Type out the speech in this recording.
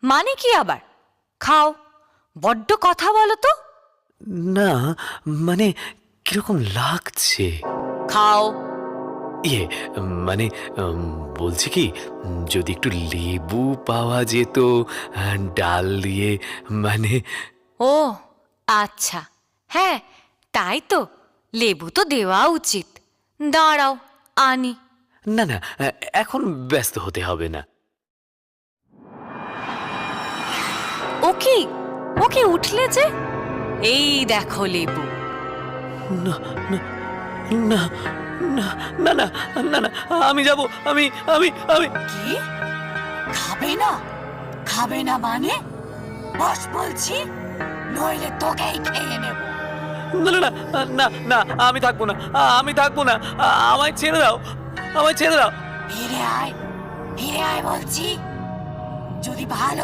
মানে কি আবার? খাও, বড্ড কথা বলো তো। না মানে কিরকম লাগছে। খাও। ইয়ে মানে উম, বলছি কি, যদি একটু লেবু পাওয়া যেত ডাল দিয়ে, মানে। ও আচ্ছা, হ্যাঁ তাই তো, লেবু তো দেওয়া উচিত। দাঁড়াও, আনি। না না, এখন ব্যস্ত হতে হবে না। ও কি, ও কি উঠলে যে? এই দেখো লেবু। না না না না না না না না, আমি যাব, আমি আমি আমি কি? খাবে না? খাবে না মানে? বস বলছি, নইলে তোকেই খেয়ে নেব। না না না না না, আমি থাকবো না, আমি থাকবো না, আমায় ছেড়ে দাও, আমায় ছেড়ে দাও। ফিরে আয়, ফিরে আয় বলছি। যদি ভালো